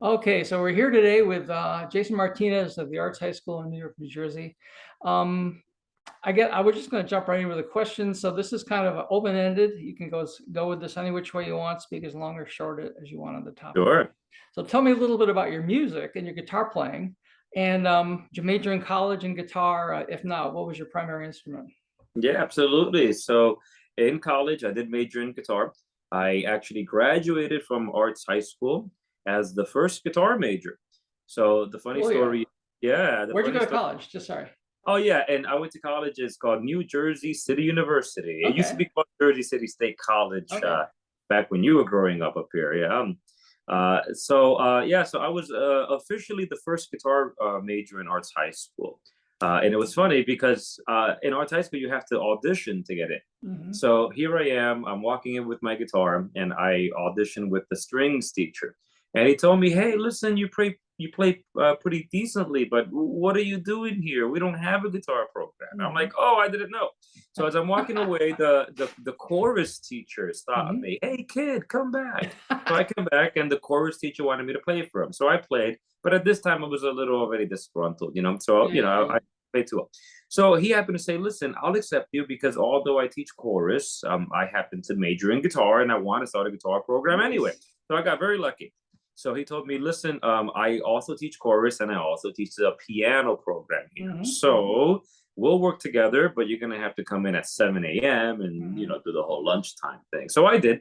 Okay, so we're here today with Jayson Martinez of the Arts High School in New York, New Jersey. Um, I was just going to jump right in with a question. So this is kind of open-ended. You can go with this any which way you want, speak as long or short as you want on the topic. Sure. So tell me a little bit about your music and your guitar playing. And did you major in college in guitar? If not, what was your primary instrument? Yeah, absolutely. So in college, I did major in guitar. I actually graduated from Arts High School as the first guitar major. So the funny Oh yeah. story, yeah, the Where'd you funny go to story. college? Just sorry. Oh yeah, and I went to college. It's called New Jersey City University. It used to Okay. be called Jersey City State College Okay. back when you were growing up here. Yeah. So I was officially the first guitar major in Arts High School. And it was funny because in Arts High School, you have to audition to get in. Hmm. So here I am, I'm walking in with my guitar and I auditioned with the strings teacher. And he told me, hey, listen, you play pretty decently, but what are you doing here? We don't have a guitar program. I'm Hmm. like, oh, I didn't know. So as I'm walking away, the chorus teacher stopped Hmm. me. Hey, kid, come back. So I came back, and the chorus teacher wanted me to play for him. So I played, but at this time I was a little already disgruntled, you know. So Yeah, yeah, I played too well. So he happened to say, "Listen, I'll accept you because although I teach chorus, I happen to major in guitar, and I want to start a guitar program anyway." nice. So I got very lucky. So he told me, "Listen, I also teach chorus, and I also teach the piano program here. Hmm. So we'll work together, but you're gonna have to come in at 7 a.m. and Hmm. do the whole lunchtime thing." So I did.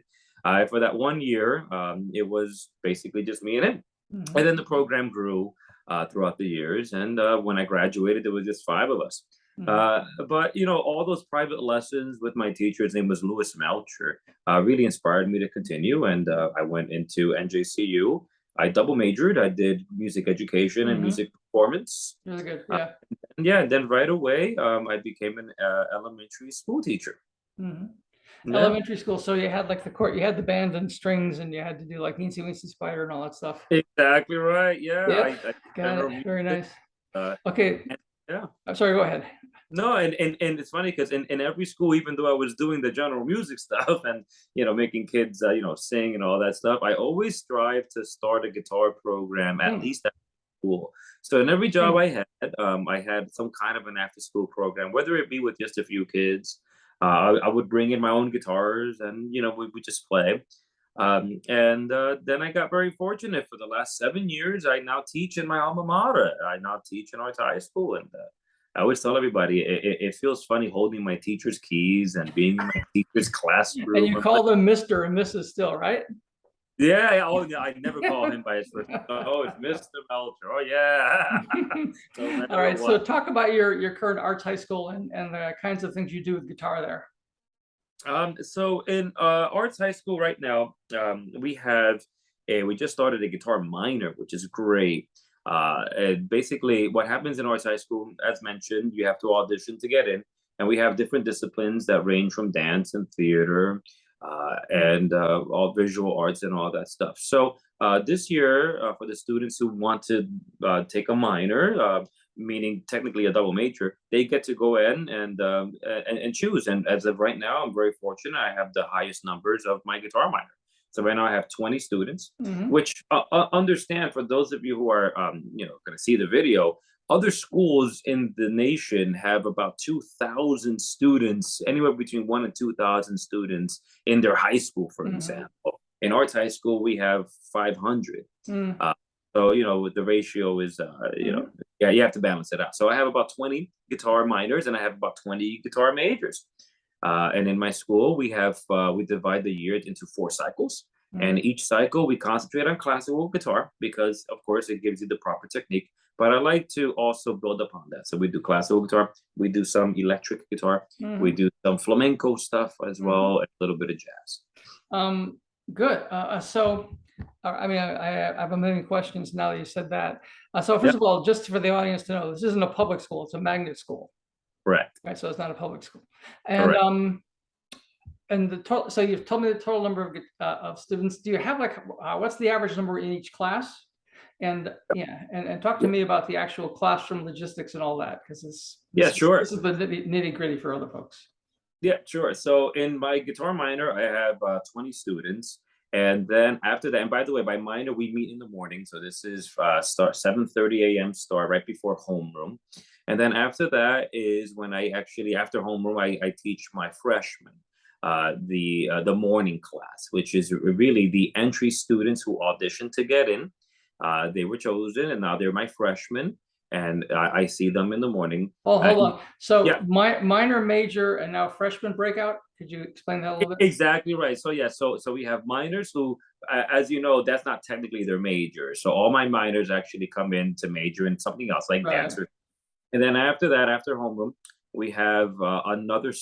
For that 1 year, it was basically just me and him. And Hmm. then the program grew throughout the years. And when I graduated, there was just five of us. Hmm. But all those private lessons with my teacher, his name was Louis Melcher, really inspired me to continue. And I went into NJCU. I double majored. I did music education and Hmm. music performance. Really good. Uh, Yeah. and yeah, and then right away, I became an elementary school teacher. Hmm. Yeah, Elementary school. So you had like you had the band and strings, and you had to do like Teensy Weensy Spider and all that stuff. exactly right. Yeah, Yep. I Got it. general Very music. nice. Uh, Okay. and yeah. I'm sorry. Go ahead. No, and it's funny because in every school, even though I was doing the general music stuff and making kids sing and all that stuff, I always strive to start a guitar program at Hmm. least at school. So in every job Hmm. I had some kind of an after school program, whether it be with just a few kids. I would bring in my own guitars and we just play. And then I got very fortunate for the last 7 years. I now teach in my alma mater. I now teach in Arts High School, and I always tell everybody it feels funny holding my teacher's keys and being in my teacher's And classroom. you I'm like, call them Mr. and Mrs. still, right? yeah, oh yeah, I never call him by his first name. Oh, it's Mr. Melcher. Oh yeah, no All matter right. So what. talk about your current arts high school and the kinds of things you do with guitar there. So in Arts High School right now, we just started a guitar minor, which is great. And basically, what happens in Arts High School, as mentioned, you have to audition to get in, and we have different disciplines that range from dance and theater, and all visual arts and all that stuff. So this year, for the students who want to take a minor, meaning technically a double major, they get to go in and choose. And as of right now, I'm very fortunate. I have the highest numbers of my guitar minor. So right now I have 20 students, Hmm. which understand for those of you who are going to see the video. Other schools in the nation have about 2,000 students, anywhere between 1 and 2,000 students in their high school, for Hmm. example. In Arts High School, we have 500. Hmm. Uh, so the ratio is Hmm. yeah, you have to balance it out. So I have about 20 guitar minors and I have about 20 guitar majors. And in my school, we divide the year into 4 cycles. And Hmm. each cycle we concentrate on classical guitar because of course it gives you the proper technique. But I like to also build upon that. So we do classical guitar, we do some electric guitar, we Hmm. do some flamenco stuff as Hmm. well, and a little bit of jazz. Good. I mean, I have a million questions now that you said that. So first Yep, of all, just for the audience to know, this isn't a public school; it's a magnet school, correct, right? So it's not a public school. And correct. the total. So you've told me the total number of students. Do you have like what's the average number in each class? And yeah, and talk to me about the actual classroom logistics and all that, because Yeah, sure. this is the nitty gritty for other folks. Yeah, sure. So in my guitar minor, I have 20 students, And then after that, and by the way, by minor, we meet in the morning. So this is start 7:30 a.m. start right before homeroom. And then after that is when I actually, after homeroom, I teach my freshmen the morning class, which is really the entry students who auditioned to get in. They were chosen, and now they're my freshmen, and I see them in the morning. Oh, hold on. So Yeah, minor, major, and now freshman breakout. Could you explain that a little bit? exactly right. So yeah, so we have minors who, as you know, that's not technically their major. So all my minors actually come in to major in something else, like Right. dance. And then after that, after homeroom, we have another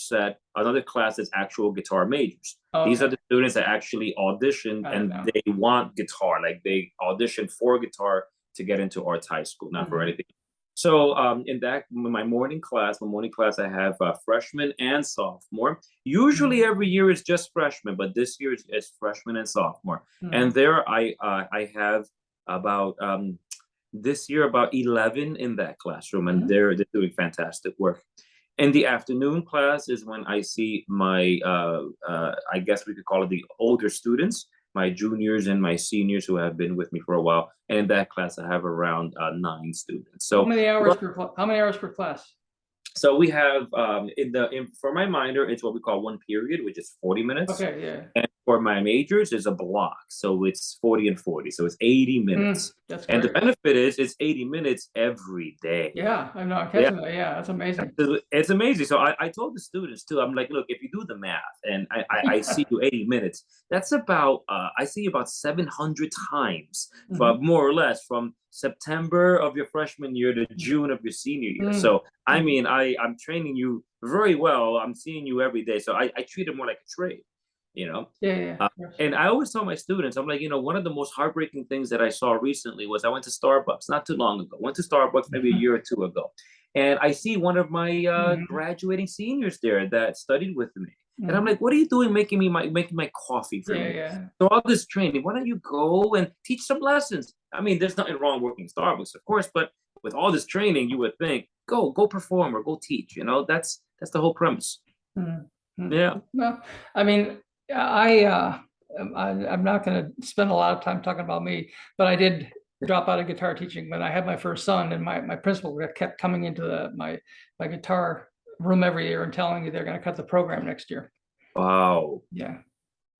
class that's actual guitar majors. Okay. These are the students that actually auditioned and they want guitar, like they auditioned for guitar to get into arts high school, not for anything. So in my morning class, I have freshman and sophomore. Usually every year is just freshman, but this year is freshman and sophomore. And there I have about this year about 11 in that classroom, and they're doing fantastic work. In the afternoon class is when I see my I guess we could call it the older students, my juniors and my seniors who have been with me for a while. And in that class I have around 9 students. So how many hours per class? So we have for my minor, it's what we call one period, which is 40 minutes. Okay, yeah. And for my majors, is a block, so it's 40 and 40, so it's 80 minutes. That's and great. the benefit is it's 80 minutes every day. Yeah, I know. I'm catching that. Yeah, that's amazing. It's amazing. So I told the students too. I'm like, look, if you do the math, and I see you 80 minutes, that's about I see about 700 times, but more or less from September of your freshman year to June of your senior year. So I mean, I'm training you very well. I'm seeing you every day. So I treat it more like a trade, you know? Yeah. And I always tell my students, I'm like, one of the most heartbreaking things that I saw recently was I went to Starbucks not too long ago. Went to Starbucks maybe a year or two ago. And I see one of my graduating seniors there that studied with me. And I'm like, what are you doing making my coffee for me? So all this training, why don't you go and teach some lessons? I mean, there's nothing wrong working Starbucks, of course, but with all this training, you would think, go perform or go teach. That's the whole premise. Yeah. Well, I mean, I'm not going to spend a lot of time talking about me, but I did drop out of guitar teaching when I had my first son, and my principal kept coming into my guitar room every year and telling me they're going to cut the program next year. Wow. Yeah.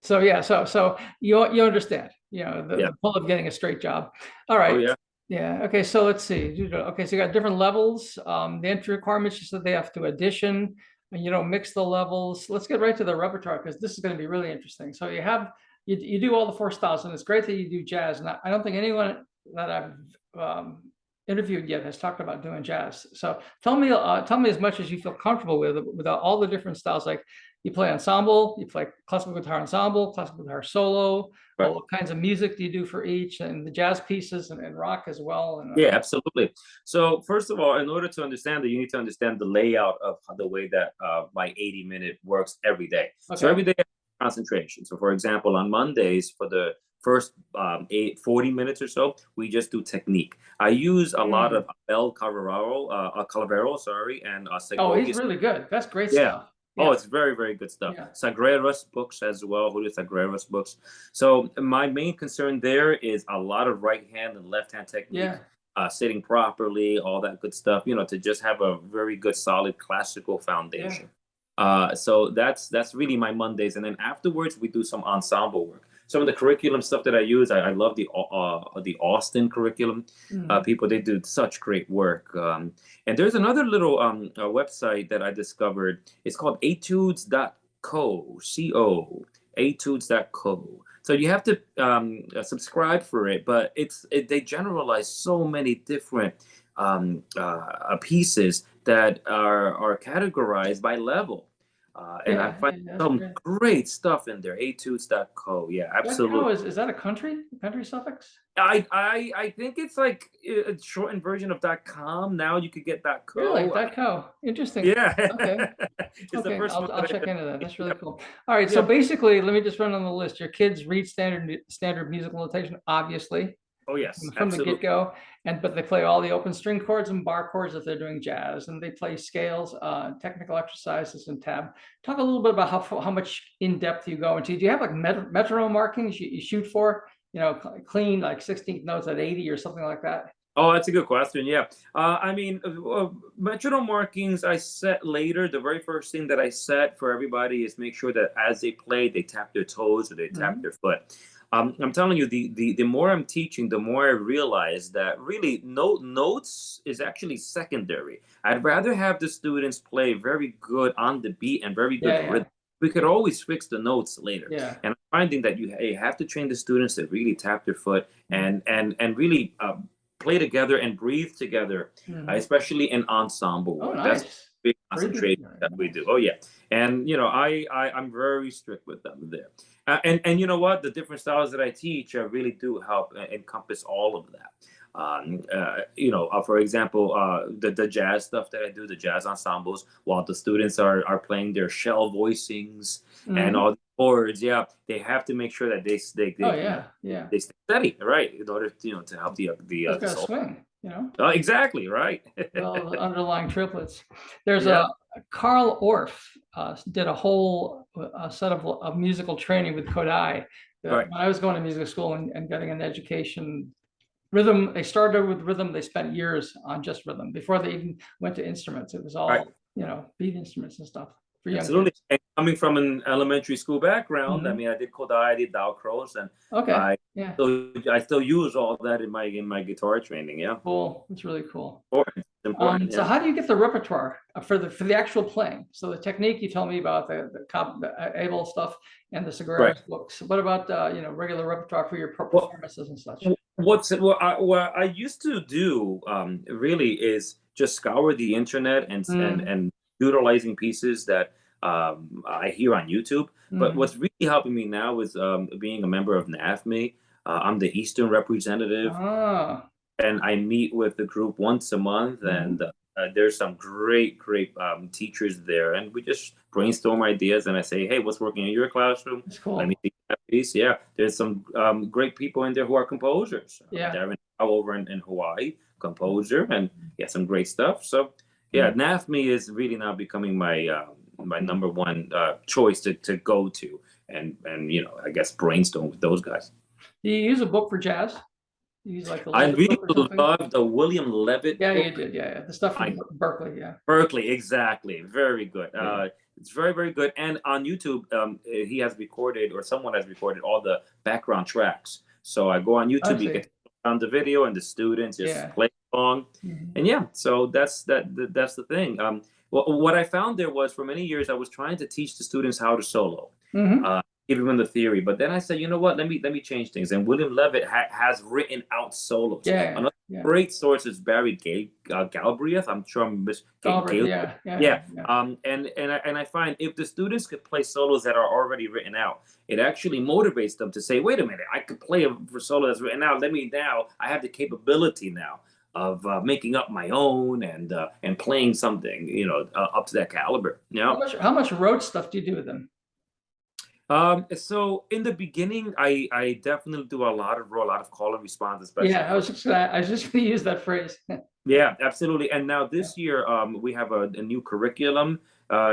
So you understand, the pull of getting a straight job. All right. Oh, yeah. Yeah. Okay. So let's see. Okay. So you got different levels. The entry requirements, you said they have to audition, and mix the levels. Let's get right to the repertoire, because this is going to be really interesting. So you do all the 4 styles, and it's great that you do jazz. And I don't think anyone that I've interviewed yet has talked about doing jazz. So tell me as much as you feel comfortable with all the different styles. Like, you play ensemble, you play classical guitar ensemble, classical guitar solo. Right. What kinds of music do you do for each, and the jazz pieces and rock as well? And yeah, absolutely. So first of all, in order to understand that, you need to understand the layout of the way that my 80-minute works every day. Okay. So every day, concentration. So for example, on Mondays, for the first 40 minutes or so, we just do technique. I use a lot of Abel Calavero, and oh, he's really good. That's great stuff. Yeah. Oh, it's very, very good stuff. Yeah. Sagreras books as well. Who does Sagreras books? So my main concern there is a lot of right hand and left hand technique. Yeah. Sitting properly, all that good stuff, to just have a very good, solid classical foundation. Yeah. So that's really my Mondays. And then afterwards, we do some ensemble work. Some of the curriculum stuff that I use, I love the Austin curriculum. People, they do such great work. And there's another little website that I discovered. It's called etudes.co, C-O, etudes.co. So you have to subscribe for it, but they generalize so many different pieces that are categorized by level. And I find some great stuff in there. Etudes.co. Yeah, absolutely. Is that a country suffix? I think it's like a shortened version of .com. Now you could get .co. Really? .co. Interesting. Yeah. Okay. Okay. I'll check into that. That's really cool. All right. So basically, let me just run on the list. Your kids read standard musical notation, obviously. Oh yes, from the absolutely. get-go. But they play all the open string chords and bar chords if they're doing jazz, and they play scales, technical exercises, and tab. Talk a little bit about how much in depth you go into. Do you have like metronome markings you shoot for? Clean like 16th notes at 80 or something like that. Oh, that's a good question. Yeah. I mean, metronome markings I set later. The very first thing that I set for everybody is make sure that as they play, they tap their toes or they tap Mhm. their foot. I'm telling you, the more I'm teaching, the more I realize that really notes is actually secondary. I'd rather have the students play very good on the beat and very good Yeah, yeah, rhythm. We could always fix the notes later. yeah. And I'm finding that you have to train the students to really tap their foot and really play together and breathe together, Mhm. especially in ensemble Oh, work. That's a nice. big Breathing. concentration that we do. Oh yeah, and I'm very strict with them there. And you know what? The different styles that I teach really do help encompass all of that. For example, the jazz stuff that I do, the jazz ensembles, while the students are playing their shell voicings and Mhm. all the chords, yeah, they have to make sure that Oh, yeah, yeah. they stay steady, right, in order to help It's the got to soul. swing. Exactly, right. With all the underlying triplets. There's Yeah, a Carl Orff did a whole set of musical training with Kodai. right, When I was going to music school and getting an education, rhythm, they started with rhythm. They spent years on just rhythm before they even went to instruments. It was right. all, beat instruments and stuff for young Absolutely. kids. And coming from an elementary school background, I Mhm. mean, I did Kodai, I did Dalcroze, and Okay. I Yeah. I still use all that in my guitar training. Yeah, Cool. It's really cool. important. It's important. So Yeah. how do you get the repertoire for the actual playing? So the technique you told me about the able stuff and the Right. Segura's books. What about regular repertoire for your Well, performances and such? what I used to do really is just scour the internet Mm, and utilizing pieces that I hear on YouTube. But mm. what's really helping me now is being a member of NAFME. I'm the Eastern representative, Ah. and I meet with the group once a month, and Mhm. there's some great teachers there, and we just brainstorm ideas. And I say, hey, what's working in your classroom? That's Let me cool. see that piece. Yeah, there's some great people in there who are composers. Yeah. Darren Howe over in Hawaii, composer, and yeah, some great stuff. So yeah, Mm. NAFME is really now becoming my Mm. number one choice to go to, and I guess brainstorm with those guys. Do you use a book for jazz? You use like the I Levitt really book or something? love the William Levitt Yeah, you book. did. Yeah, yeah. The stuff from I Berkeley. Yeah. Berkeley, exactly. Very good. Yeah. It's very good. And on YouTube, he has recorded, or someone has recorded, all the background tracks. So I go on I YouTube, you see. get on the video, and the students just Yeah. play along. Mhm. And yeah, so that's the thing. What I found there was, for many years I was trying to teach the students how to solo, Mhm. uh, give them the theory. But then I said, you know what? Let me change things. And William Levitt has written out solos. Yeah. Another Yeah. great source is Barry Galbraith. I'm sure I'm Galbraith. Gale. Yeah. Yeah. Yeah. Yeah. Yeah. And I find if the students could play solos that are already written out, it actually motivates them to say, wait a minute, I could play a solo that's written out. I have the capability now of making up my own and playing something, up to that caliber. How much road stuff do you do with them? So in the beginning, I definitely do a lot of call and response, especially Yeah, for. I was just gonna use that phrase. Yeah, absolutely. And now Yeah. this year, we have a new curriculum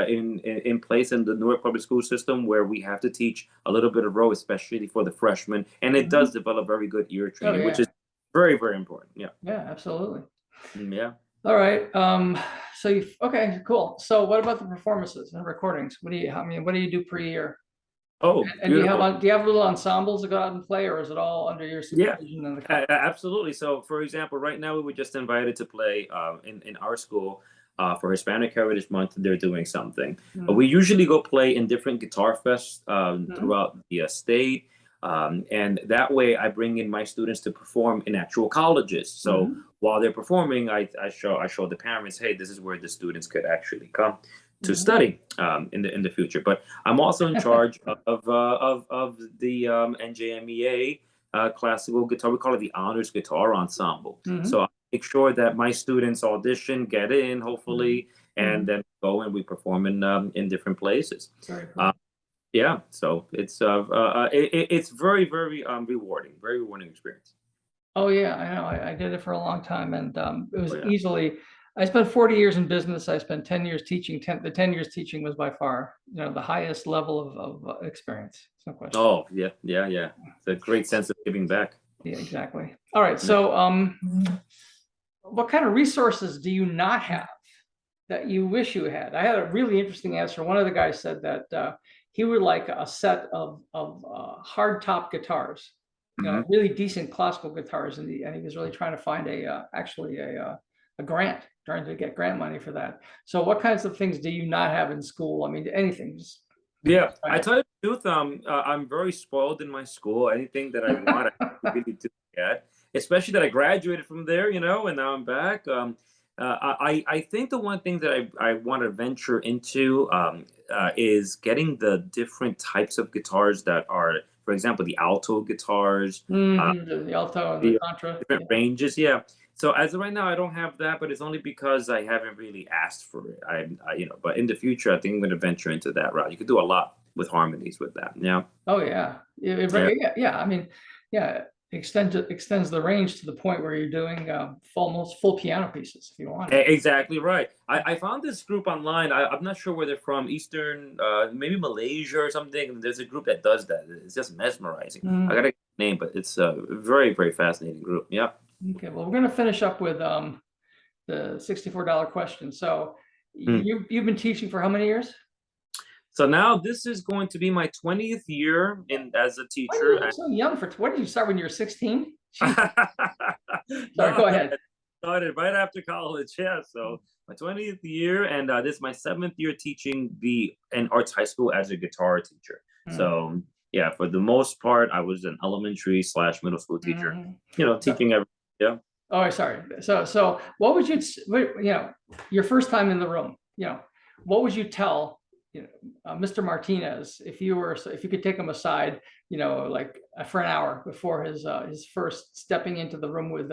in place in the Newark Public School System, where we have to teach a little bit of row, especially for the freshmen, and it does Mhm. develop very good ear Oh, training, which yeah. is very important. Yeah. Yeah, absolutely. Yeah. All right. So okay, cool. So what about the performances and recordings? What do you do per year? Oh, And beautiful. do you have little ensembles to go out and play, or is it all under your Yeah. supervision in the college? Absolutely. So, for example, right now we were just invited to play in our school for Hispanic Heritage Month. They're doing something. Mhm. We usually go play in different guitar fests Mhm. throughout the state, and that way I bring in my students to perform in actual colleges. So Mhm. while they're performing, I show the parents, hey, this is where the students could actually come to Mhm. study in the future. But I'm also in charge of the NJMEA classical guitar. We call it the Honors Guitar Ensemble. So Mhm. I make sure that my students audition, get in, Mhm. hopefully, and Mhm. then go and we perform in different places. Very Uh, cool. yeah, so it's very rewarding, very rewarding experience. Oh yeah, I know. I did it for a long time, and it was Oh yeah. easily. I spent 40 years in business. I spent 10 years teaching. The 10 years teaching was by far, the highest level of experience. No question. Oh yeah, yeah, yeah. It's a great sense of giving back. Yeah, exactly. All right. Yeah. So, what kind of resources do you not have that you wish you had? I had a really interesting answer. One of the guys said that he would like a set of hard top guitars, Mhm. really decent classical guitars, and he was really trying to find actually a grant, trying to get grant money for that. So, what kinds of things do you not have in school? I mean, anything. Just Yeah, I tell you the truth, I'm very spoiled in my school. Anything that I want, I really do get. Especially that I graduated from there, and now I'm back. I think the one thing that I want to venture into is getting the different types of guitars that are, for example, the alto guitars, the alto and the the contra. different ranges. Yeah. So as of right now, I don't have that, but it's only because I haven't really asked for it. But in the future, I think I'm going to venture into that route. You could do a lot with harmonies with that. Yeah. Oh yeah, Yeah. yeah, yeah. I mean, yeah, extends the range to the point where you're doing almost full piano pieces if you want it. Exactly right. I found this group online. I'm not sure where they're from, Eastern, maybe Malaysia or something. There's a group that does that. It's just mesmerizing. I Mm, gotta get the name, but it's a very, very fascinating group. Yeah. okay, well, we're gonna finish up with the $64 question. So Hmm. you've been teaching for how many years? So now this is going to be my 20th year in as a Why do you teacher. look so young for? What did you start when you were 16? Jeez. Sorry, No, go no, ahead. I started right after college. Yeah, so my 20th year, and this is my 7th year teaching in arts high school as a guitar teacher. Mm, So yeah, for the most part, I was an elementary slash middle school teacher. mhm. Teaching every yeah. Oh, sorry. So what would your first time in the room, what would you tell, Mr. Martinez if you could take him aside, like for an hour before his first stepping into the room with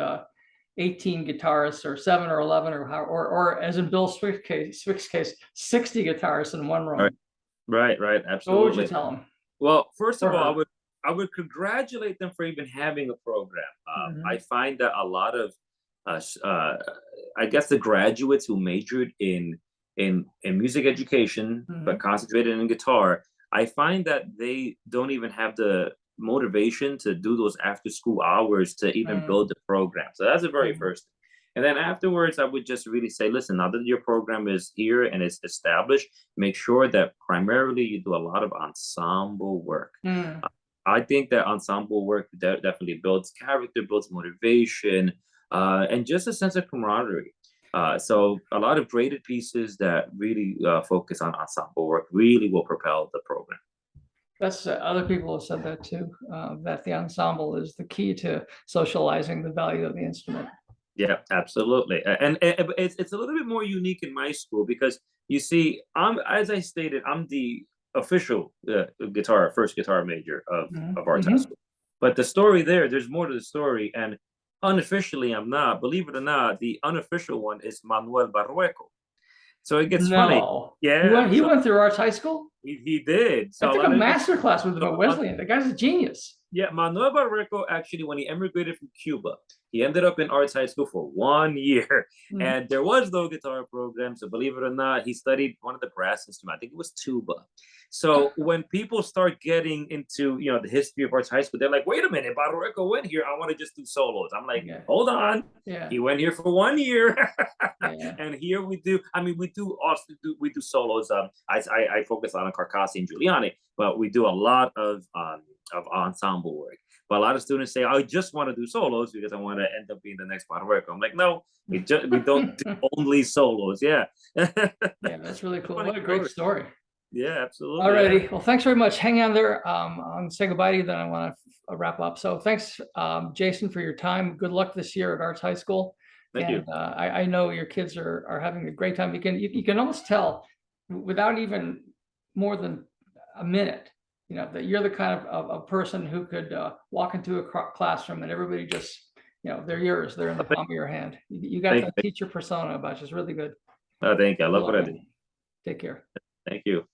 18 guitarists or 7 or 11 or as in Bill Swick's case, 60 guitarists in one Right, room. right, right, So what would you absolutely. tell him Well, first of or all, I her? would I would congratulate them for even having a program. I Mhm, find that a lot of, uh, s- uh, I guess, the graduates who majored in music education but mhm, concentrated in guitar, I find that they don't even have the motivation to do those after school hours to even mhm, build the program. So that's the very mhm, first thing. And then afterwards, I would just really say, listen, now that your program is here and it's established, make sure that primarily you do a lot of ensemble work. mhm. Uh, I think that ensemble work definitely builds character, builds motivation, and just a sense of camaraderie. So a lot of graded pieces that really focus on ensemble work really will propel the program. That's other people have said that too, that the ensemble is the key to socializing the value of the instrument. Yeah, absolutely. And it's a little bit more unique in my school because you see, as I stated, I'm the official first guitar major of arts high Mhm. school. But the story there's more to the story, and unofficially, I'm not. Believe it or not, the unofficial one is Manuel Barrueco. So it gets funny. No, Yeah, he so went through Arts High School. he did. I So a took a lot of master class with him at Wesleyan. The guy's a genius. yeah, Manuel Barreco actually, when he emigrated from Cuba, he ended up in arts high school for 1 year, Mhm. and there was no guitar program. So believe it or not, he studied one of the brass instruments. I think it was tuba. So when people start getting into the history of arts high school, they're like, "Wait a minute, Barreco went here. I want to just do solos." I'm like, Yeah, "Hold on." yeah, He went here for 1 year, yeah. and here we do. I mean, we do solos. I focus on Carcassi and Giuliani, but we do a lot of ensemble work. But a lot of students say, I just want to do solos because I want to end up being the next part of work. I'm like, no, we don't do only solos. Yeah. Yeah, that's really cool. Funny What a great story. story. Yeah, absolutely. Yeah. Alrighty. Well, thanks very much. Hang on there. I'll say goodbye to you. Then I want to wrap up. So thanks, Jayson, for your time. Good luck this year at Arts High School. Thank And you. I know your kids are having a great time. You can almost tell without even more than a minute, that you're the kind of person who could walk into a classroom and everybody just, they're yours. They're in the palm of your hand. You got Thank, that teacher persona about you. It's really good. thank you. I Good love luck, what I do. man. Take care. Thank you.